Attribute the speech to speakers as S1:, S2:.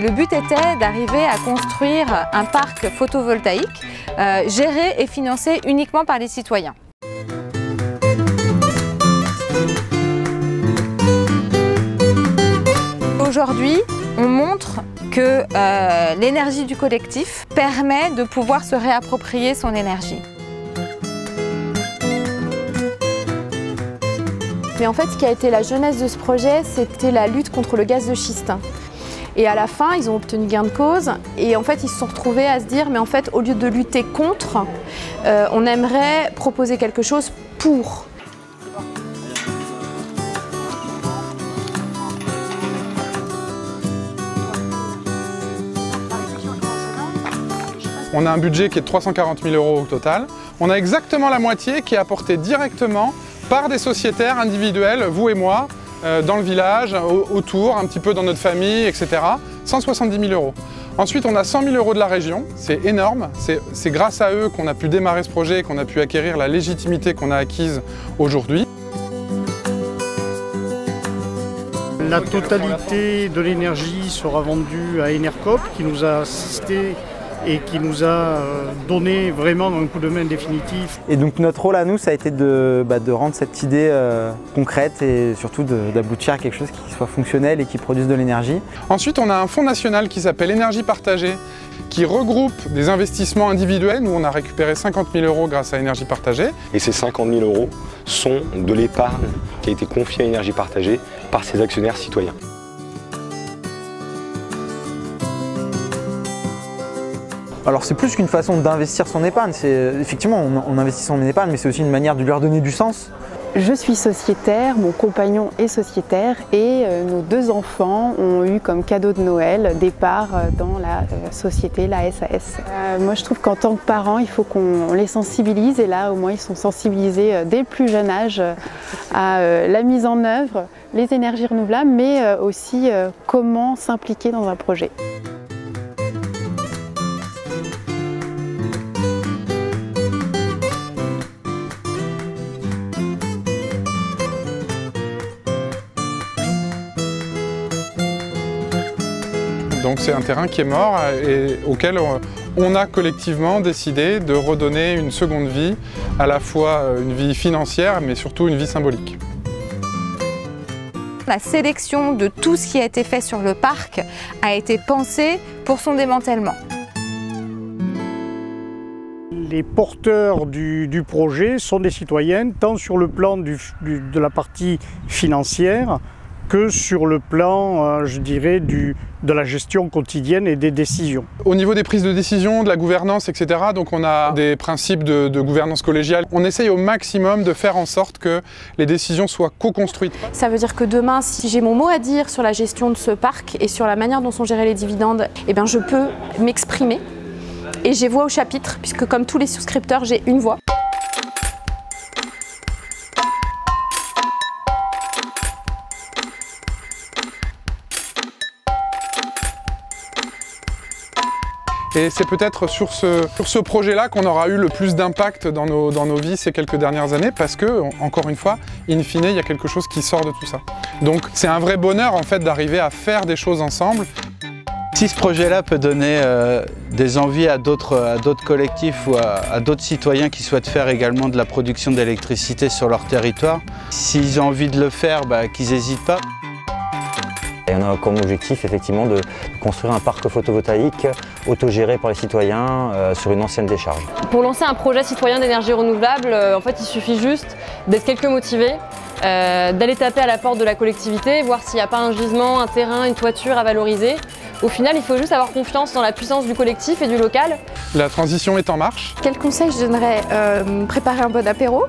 S1: Le but était d'arriver à construire un parc photovoltaïque géré et financé uniquement par les citoyens. Aujourd'hui, on montre que l'énergie du collectif permet de pouvoir se réapproprier son énergie.
S2: Mais en fait, ce qui a été la jeunesse de ce projet, c'était la lutte contre le gaz de schiste. Et à la fin, ils ont obtenu gain de cause et en fait, ils se sont retrouvés à se dire mais en fait, au lieu de lutter contre, on aimerait proposer quelque chose pour.
S3: On a un budget qui est de 340 000 € au total. On a exactement la moitié qui est apportée directement par des sociétaires individuels, vous et moi, dans le village, autour, un petit peu dans notre famille, etc. 170 000 €. Ensuite, on a 100 000 € de la région, c'est énorme. C'est grâce à eux qu'on a pu démarrer ce projet, qu'on a pu acquérir la légitimité qu'on a acquise aujourd'hui.
S4: La totalité de l'énergie sera vendue à Enercop, qui nous a assistés et qui nous a donné vraiment un coup de main définitif.
S5: Et donc notre rôle à nous, ça a été de rendre cette idée concrète et surtout d'aboutir à quelque chose qui soit fonctionnel et qui produise de l'énergie.
S3: Ensuite, on a un fonds national qui s'appelle Énergie Partagée, qui regroupe des investissements individuels. Nous, on a récupéré 50 000 € grâce à Énergie Partagée.
S6: Et ces 50 000 € sont de l'épargne qui a été confiée à Énergie Partagée par ses actionnaires citoyens.
S5: Alors c'est plus qu'une façon d'investir son épargne, effectivement on investit son épargne mais c'est aussi une manière de leur donner du sens.
S2: Je suis sociétaire, mon compagnon est sociétaire et nos 2 enfants ont eu comme cadeau de Noël des parts dans la société, la SAS. Moi je trouve qu'en tant que parents, il faut qu'on les sensibilise et là au moins ils sont sensibilisés dès le plus jeune âge à la mise en œuvre, les énergies renouvelables mais aussi comment s'impliquer dans un projet.
S3: Donc c'est un terrain qui est mort et auquel on a collectivement décidé de redonner une seconde vie, à la fois une vie financière mais surtout une vie symbolique.
S1: La sélection de tout ce qui a été fait sur le parc a été pensée pour son démantèlement.
S4: Les porteurs du projet sont des citoyens, tant sur le plan de la partie financière que sur le plan, je dirais, de la gestion quotidienne et des décisions.
S3: Au niveau des prises de décision, de la gouvernance, etc., donc on a des principes de gouvernance collégiale. On essaye au maximum de faire en sorte que les décisions soient co-construites.
S2: Ça veut dire que demain, si j'ai mon mot à dire sur la gestion de ce parc et sur la manière dont sont gérés les dividendes, eh bien, je peux m'exprimer. Et j'ai voix au chapitre, puisque comme tous les souscripteurs, j'ai une voix.
S3: Et c'est peut-être sur ce projet-là qu'on aura eu le plus d'impact dans nos vies ces quelques dernières années parce que, encore une fois, in fine, il y a quelque chose qui sort de tout ça. Donc c'est un vrai bonheur en fait d'arriver à faire des choses ensemble.
S7: Si ce projet-là peut donner des envies à d'autres collectifs ou à d'autres citoyens qui souhaitent faire également de la production d'électricité sur leur territoire, s'ils ont envie de le faire, qu'ils n'hésitent pas.
S8: Et on a comme objectif effectivement de construire un parc photovoltaïque autogéré par les citoyens sur une ancienne décharge.
S9: Pour lancer un projet citoyen d'énergie renouvelable, en fait il suffit juste d'être quelques motivés, d'aller taper à la porte de la collectivité, voir s'il n'y a pas un gisement, un terrain, une toiture à valoriser. Au final, il faut juste avoir confiance dans la puissance du collectif et du local.
S3: La transition est en marche.
S2: Quel conseil je donnerais? Préparer un bon apéro,